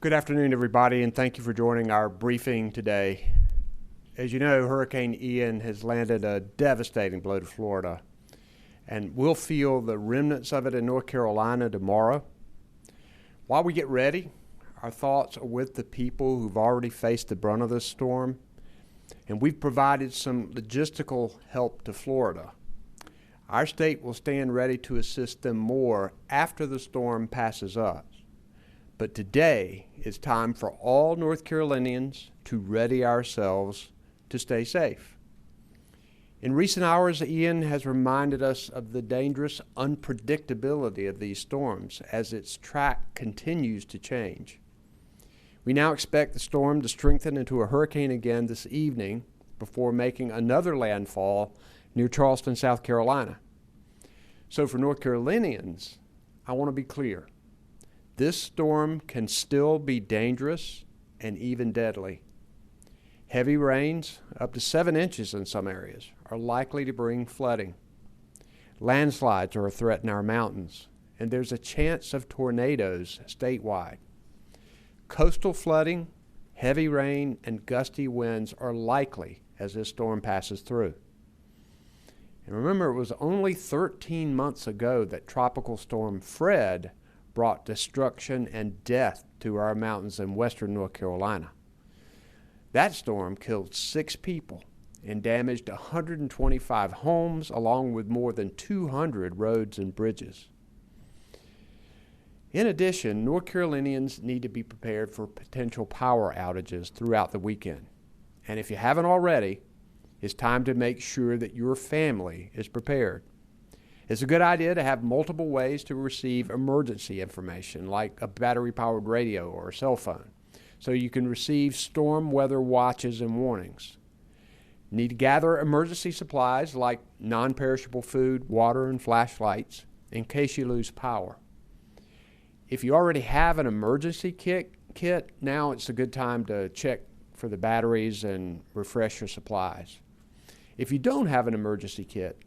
Good afternoon, everybody, and thank you for joining our briefing today. As you know, Hurricane Ian has landed a devastating blow to Florida, and we'll feel the remnants of it in North Carolina tomorrow. While we get ready, our thoughts are with the people who've already faced the brunt of this storm, and we've provided some logistical help to Florida. Our state will stand ready to assist them more after the storm passes us. But today is time for all North Carolinians to ready ourselves to stay safe. In recent hours, Ian has reminded us of the dangerous unpredictability of these storms as its track continues to change. We now expect the storm to strengthen into a hurricane again this evening before making another landfall near Charleston, South Carolina. So for North Carolinians, I want to be clear. This storm can still be dangerous and even deadly. Heavy rains, up to 7 inches in some areas, are likely to bring flooding. Landslides are a threat in our mountains, and there's a chance of tornadoes statewide. Coastal flooding, heavy rain, and gusty winds are likely as this storm passes through. And remember, it was only 13 months ago that Tropical Storm Fred brought destruction and death to our mountains in western North Carolina. That storm killed 6 people and damaged 125 homes, along with more than 200 roads and bridges. In addition, North Carolinians need to be prepared for potential power outages throughout the weekend. And if you haven't already, it's time to make sure that your family is prepared. It's a good idea to have multiple ways to receive emergency information, like a battery-powered radio or a cell phone, so you can receive storm weather watches and warnings. You need to gather emergency supplies like non-perishable food, water, and flashlights in case you lose power. If you already have an emergency kit, now it's a good time to check for the batteries and refresh your supplies. If you don't have an emergency kit,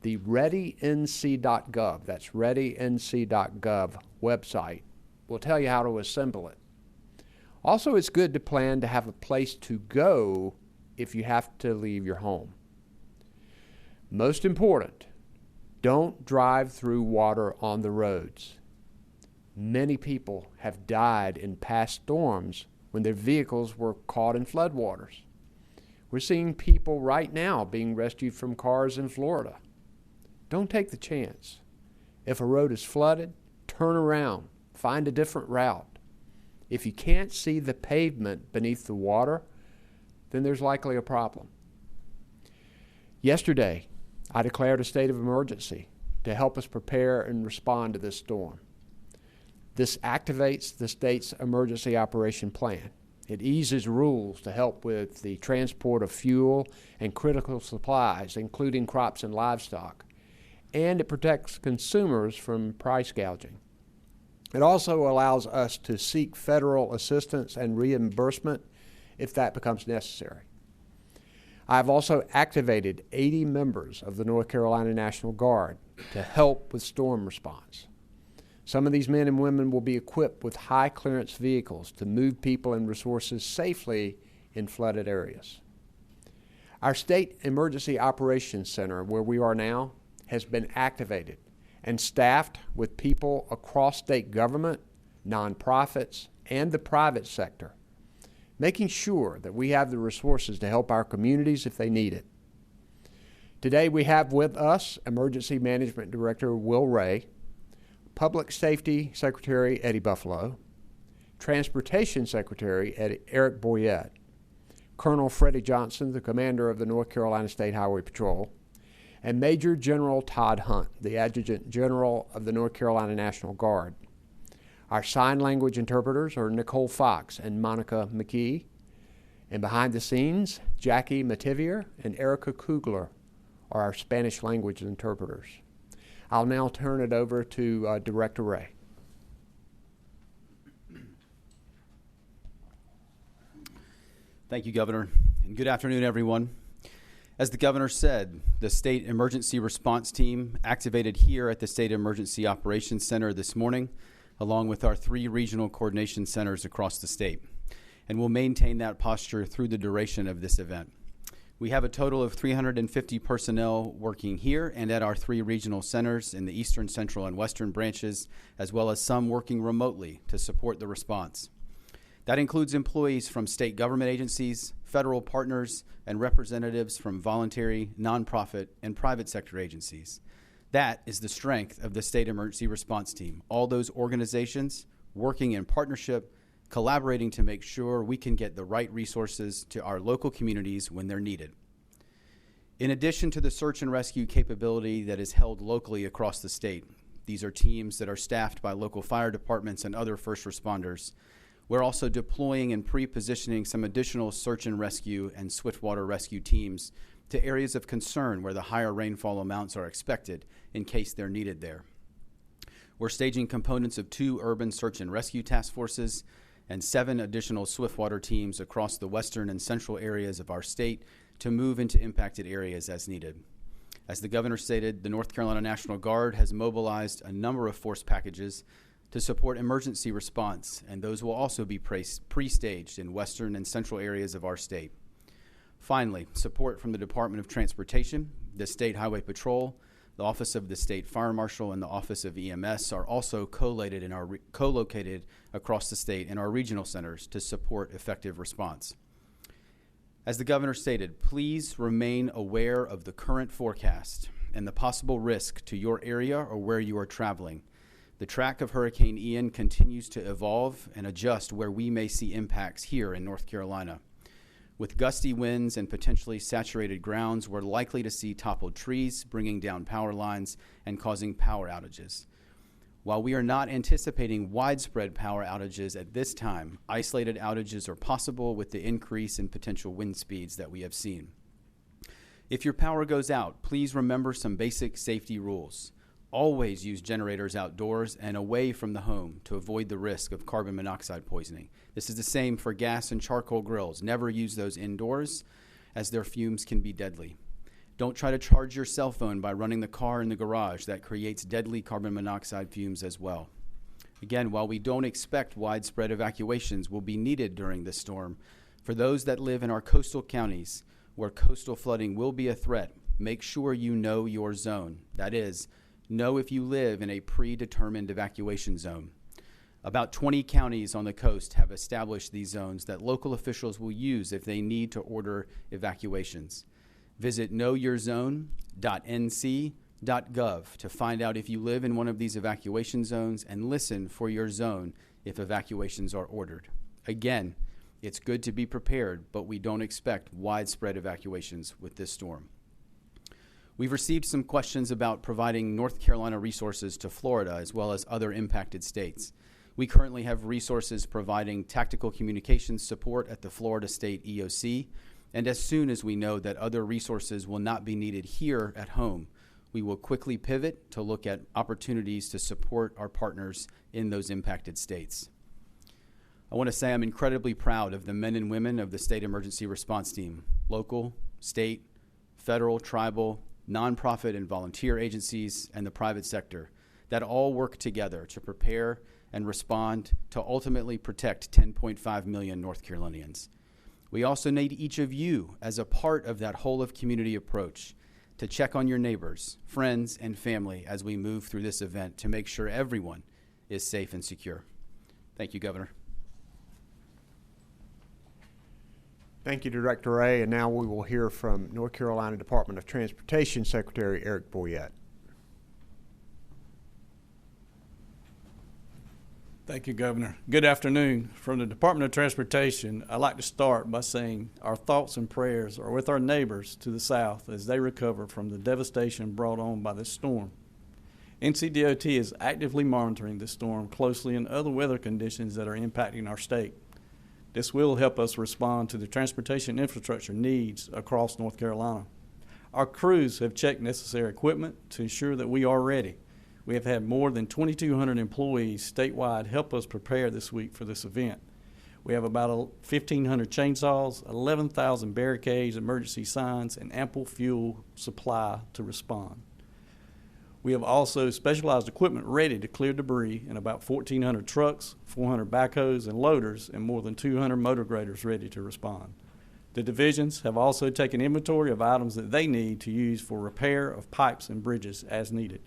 the readync.gov, that's readync.gov website, will tell you how to assemble it. Also, it's good to plan to have a place to go if you have to leave your home. Most important, don't drive through water on the roads. Many people have died in past storms when their vehicles were caught in floodwaters. We're seeing people right now being rescued from cars in Florida. Don't take the chance. If a road is flooded, turn around, find a different route. If you can't see the pavement beneath the water, then there's likely a problem. Yesterday, I declared a state of emergency to help us prepare and respond to this storm. This activates the state's emergency operation plan. It eases rules to help with the transport of fuel and critical supplies, including crops and livestock. And it protects consumers from price gouging. It also allows us to seek federal assistance and reimbursement if that becomes necessary. I've also activated 80 members of the North Carolina National Guard to help with storm response. Some of these men and women will be equipped with high-clearance vehicles to move people and resources safely in flooded areas. Our State Emergency Operations Center, where we are now, has been activated and staffed with people across state government, nonprofits, and the private sector, making sure that we have the resources to help our communities if they need it. Today we have with us Emergency Management Director Will Ray, Public Safety Secretary Eddie Buffalo, Transportation Secretary Eric Boyette, Colonel Freddie Johnson, the commander of the North Carolina State Highway Patrol, and Major General Todd Hunt, the Adjutant General of the North Carolina National Guard. Our sign language interpreters are Nicole Fox and Monica McKee, and behind the scenes, Jackie Mativier and Erica Kugler are our Spanish language interpreters. I'll now turn it over to Director Ray. Thank you, Governor, and good afternoon, everyone. As the Governor said, the State Emergency Response Team activated here at the State Emergency Operations Center this morning along with our 3 regional coordination centers across the state, and we'll maintain that posture through the duration of this event. We have a total of 350 personnel working here and at our 3 regional centers in the eastern, central, and western branches, as well as some working remotely to support the response. That includes employees from state government agencies, federal partners, and representatives from voluntary, nonprofit, and private sector agencies. That is the strength of the State Emergency Response Team. All those organizations working in partnership, collaborating to make sure we can get the right resources to our local communities when they're needed. In addition to the search and rescue capability that is held locally across the state, these are teams that are staffed by local fire departments and other first responders. We're also deploying and pre-positioning some additional search and rescue and swiftwater rescue teams to areas of concern where the higher rainfall amounts are expected in case they're needed there. We're staging components of 2 urban search and rescue task forces and 7 additional swiftwater teams across the western and central areas of our state to move into impacted areas as needed. As the governor stated, the North Carolina National Guard has mobilized a number of force packages to support emergency response, and those will also be pre-staged in western and central areas of our state. Finally, support from the Department of Transportation, the State Highway Patrol, the Office of the State Fire Marshal, and the Office of EMS are also co-located across the state in our regional centers to support effective response. As the governor stated, please remain aware of the current forecast and the possible risk to your area or where you are traveling. The track of Hurricane Ian continues to evolve and adjust where we may see impacts here in North Carolina. With gusty winds and potentially saturated grounds, we're likely to see toppled trees, bringing down power lines and causing power outages. While we are not anticipating widespread power outages at this time, isolated outages are possible with the increase in potential wind speeds that we have seen. If your power goes out, please remember some basic safety rules. Always use generators outdoors and away from the home to avoid the risk of carbon monoxide poisoning. This is the same for gas and charcoal grills. Never use those indoors, as their fumes can be deadly. Don't try to charge your cell phone by running the car in the garage. That creates deadly carbon monoxide fumes as well. Again, while we don't expect widespread evacuations will be needed during this storm, for those that live in our coastal counties where coastal flooding will be a threat, make sure you know your zone. That is, know if you live in a predetermined evacuation zone. About 20 counties on the coast have established these zones that local officials will use if they need to order evacuations. Visit knowyourzone.nc.gov to find out if you live in one of these evacuation zones and listen for your zone if evacuations are ordered. Again, it's good to be prepared, but we don't expect widespread evacuations with this storm. We've received some questions about providing North Carolina resources to Florida as well as other impacted states. We currently have resources providing tactical communications support at the Florida State EOC, and as soon as we know that other resources will not be needed here at home, we will quickly pivot to look at opportunities to support our partners in those impacted states. I want to say I'm incredibly proud of the men and women of the State Emergency Response Team, local, state, federal, tribal, nonprofit and volunteer agencies, and the private sector that all work together to prepare and respond to ultimately protect 10.5 million North Carolinians. We also need each of you as a part of that whole of community approach to check on your neighbors, friends, and family as we move through this event to make sure everyone is safe and secure. Thank you, Governor. Thank you, Director Ray. And now we will hear from North Carolina Department of Transportation Secretary Eric Boyette. Thank you, Governor. Good afternoon. From the Department of Transportation, I'd like to start by saying our thoughts and prayers are with our neighbors to the south as they recover from the devastation brought on by this storm. NCDOT is actively monitoring this storm closely and other weather conditions that are impacting our state. This will help us respond to the transportation infrastructure needs across North Carolina. Our crews have checked necessary equipment to ensure that we are ready. We have had more than 2,200 employees statewide help us prepare this week for this event. We have about 1,500 chainsaws, 11,000 barricades, emergency signs, and ample fuel supply to respond. We have also specialized equipment ready to clear debris and about 1,400 trucks, 400 backhoes and loaders, and more than 200 motor graders ready to respond. The divisions have also taken inventory of items that they need to use for repair of pipes and bridges as needed.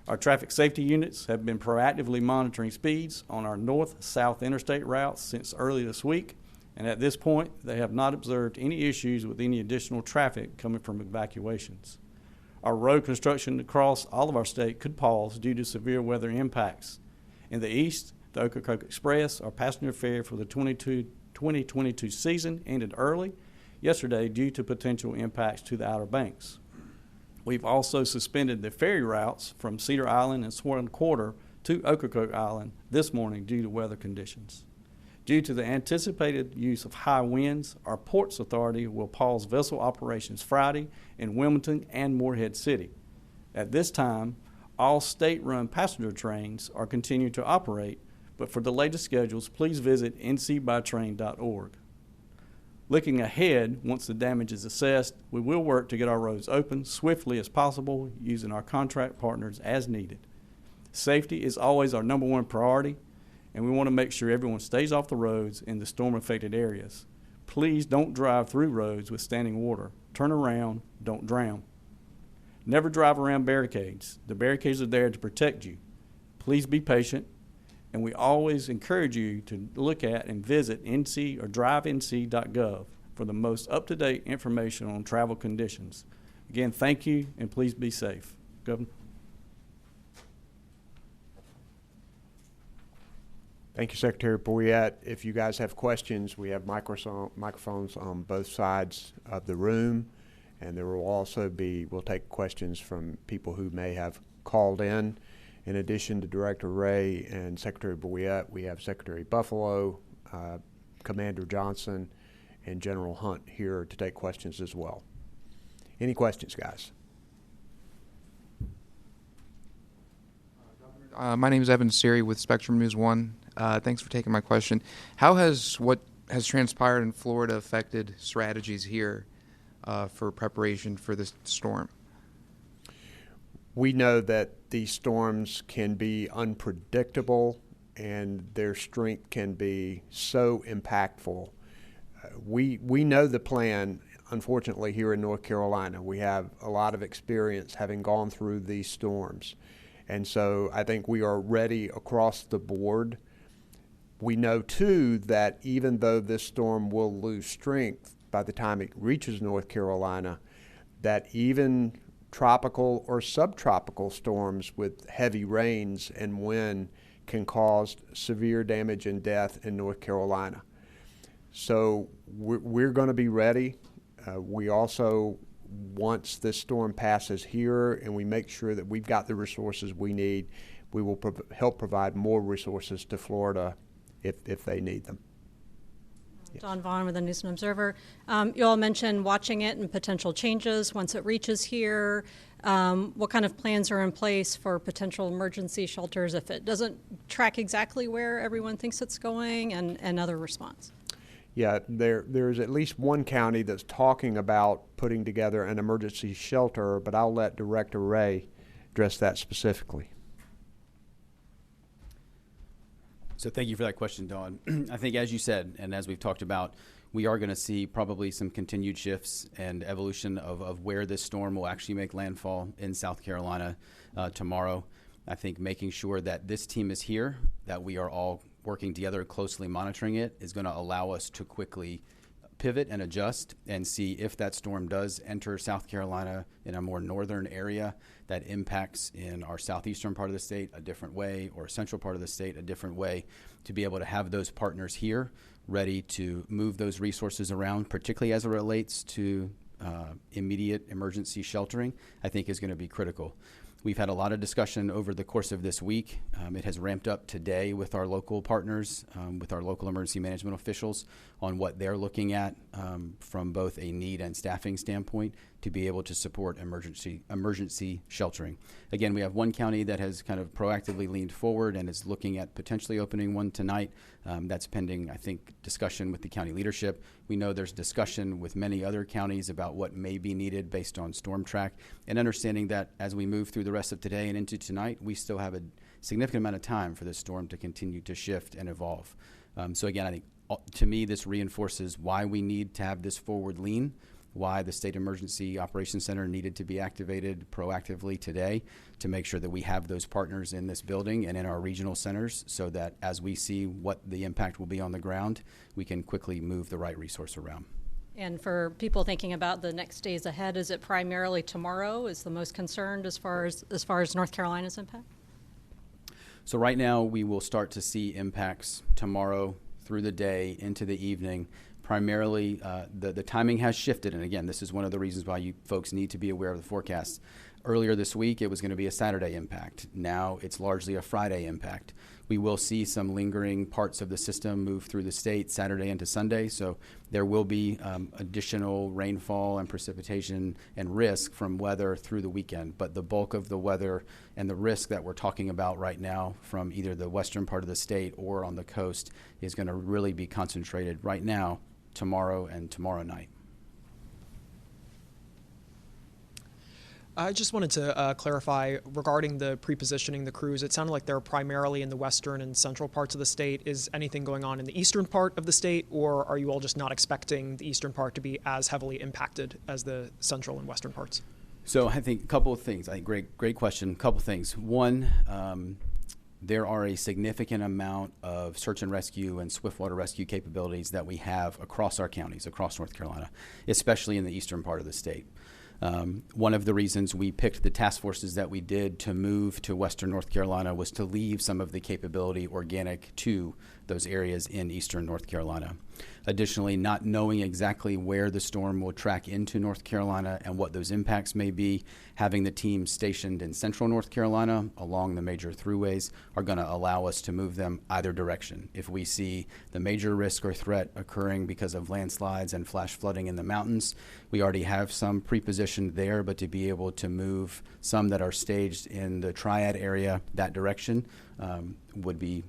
Our traffic safety units have been proactively monitoring speeds on our north-south interstate routes since early this week, and at this point, they have not observed any issues with any additional traffic coming from evacuations. Our road construction across all of our state could pause due to severe weather impacts. In the east, the Ocracoke Express, our passenger ferry for the 2022 season, ended early yesterday due to potential impacts to the Outer Banks. We've also suspended the ferry routes from Cedar Island and Swan Quarter to Ocracoke Island this morning due to weather conditions. Due to the anticipated use of high winds, our Ports Authority will pause vessel operations Friday in Wilmington and Morehead City. At this time, all state-run passenger trains are continuing to operate, but for the latest schedules, please visit ncbytrain.org. Looking ahead, once the damage is assessed, we will work to get our roads open swiftly as possible using our contract partners as needed. Safety is always our number one priority, and we want to make sure everyone stays off the roads in the storm-affected areas. Please don't drive through roads with standing water. Turn around, don't drown. Never drive around barricades. The barricades are there to protect you. Please be patient, and we always encourage you to look at and visit NC or drivenc.gov for the most up-to-date information on travel conditions. Again, thank you, and please be safe. Governor. Thank you, Secretary Boyette. If you guys have questions, we have microphones on both sides of the room, and there will also be, we'll take questions from people who may have called in. In addition to Director Ray and Secretary Boyette, we have Secretary Buffalo, Commander Johnson, and General Hunt here to take questions as well. Any questions, guys? My name is Evan Siri with Spectrum News 1. Thanks for taking my question. How has what has transpired in Florida affected strategies here for preparation for this storm? We know that these storms can be unpredictable and their strength can be so impactful. We know the plan. Unfortunately, here in North Carolina, we have a lot of experience having gone through these storms. And so I think we are ready across the board. We know, too, that even though this storm will lose strength by the time it reaches North Carolina, that even tropical or subtropical storms with heavy rains and wind can cause severe damage and death in North Carolina. So we're going to be ready. We also, once this storm passes here and we make sure that we've got the resources we need, we will help provide more resources to Florida if they need them. Dawn Vaughn with the News and Observer. You all mentioned watching it and potential changes once it reaches here. What kind of plans are in place for potential emergency shelters if it doesn't track exactly where everyone thinks it's going, and other response? Yeah, there's at least one county that's talking about putting together an emergency shelter, but I'll let Director Ray address that specifically. So thank you for that question, Dawn. I think, as you said, and as we've talked about, we are going to see probably some continued shifts and evolution of where this storm will actually make landfall in South Carolina tomorrow. I think making sure that this team is here, that we are all working together, closely monitoring it, is going to allow us to quickly pivot and adjust and see if that storm does enter South Carolina in a more northern area that impacts in our southeastern part of the state a different way, or central part of the state a different way, to be able to have those partners here ready to move those resources around, particularly as it relates to immediate emergency sheltering, I think is going to be critical. We've had a lot of discussion over the course of this week. It has ramped up today with our local partners, with our local emergency management officials, on what they're looking at from both a need and staffing standpoint to be able to support emergency sheltering. Again, we have one county that has kind of proactively leaned forward and is looking at potentially opening one tonight. That's pending, I think, discussion with the county leadership. We know there's discussion with many other counties about what may be needed based on storm track, and understanding that as we move through the rest of today and into tonight, we still have a significant amount of time for this storm to continue to shift and evolve. So again, I think to me this reinforces why we need to have this forward lean, why the State Emergency Operations Center needed to be activated proactively today to make sure that we have those partners in this building and in our regional centers so that as we see what the impact will be on the ground, we can quickly move the right resource around. And for people thinking about the next days ahead, is it primarily tomorrow is the most concerned as far as North Carolina's impact? So right now we will start to see impacts tomorrow through the day into the evening. Primarily, the timing has shifted, and again, this is one of the reasons why you folks need to be aware of the forecast. Earlier this week, it was going to be a Saturday impact. Now it's largely a Friday impact. We will see some lingering parts of the system move through the state Saturday into Sunday, so there will be additional rainfall and precipitation and risk from weather through the weekend. But the bulk of the weather and the risk that we're talking about right now from either the western part of the state or on the coast is going to really be concentrated right now, tomorrow and tomorrow night. I just wanted to clarify regarding the pre-positioning the crews. It sounded like they're primarily in the western and central parts of the state. Is anything going on in the eastern part of the state, or are you all just not expecting the eastern part to be as heavily impacted as the central and western parts? So I think a couple of things. I think great question. A couple of things. One, there are a significant amount of search and rescue and swiftwater rescue capabilities that we have across our counties, across North Carolina, especially in the eastern part of the state. One of the reasons we picked the task forces that we did to move to western North Carolina was to leave some of the capability organic to those areas in eastern North Carolina. Additionally, not knowing exactly where the storm will track into North Carolina and what those impacts may be, having the team stationed in central North Carolina along the major throughways are going to allow us to move them either direction. If we see the major risk or threat occurring because of landslides and flash flooding in the mountains, we already have some pre-positioned there, but to be able to move some that are staged in the Triad area that direction would be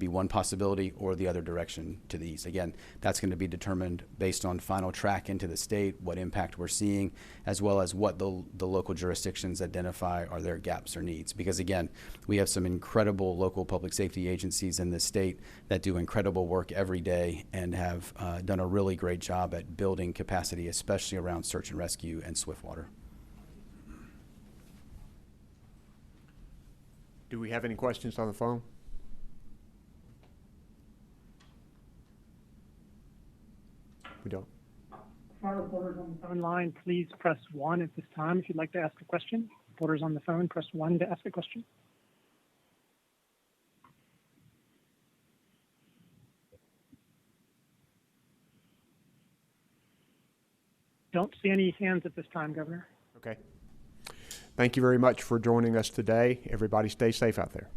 one possibility, or the other direction to the east. Again, that's going to be determined based on final track into the state, what impact we're seeing, as well as what the local jurisdictions identify are their gaps or needs. Because again, we have some incredible local public safety agencies in the state that do incredible work every day and have done a really great job at building capacity, especially around search and rescue and swiftwater. Do we have any questions on the phone? We don't. For reporters on the phone line, please press 1 at this time if you'd like to ask a question. Reporters on the phone, press 1 to ask a question. Don't see any hands at this time, Governor. Okay. Thank you very much for joining us today. Everybody stay safe out there.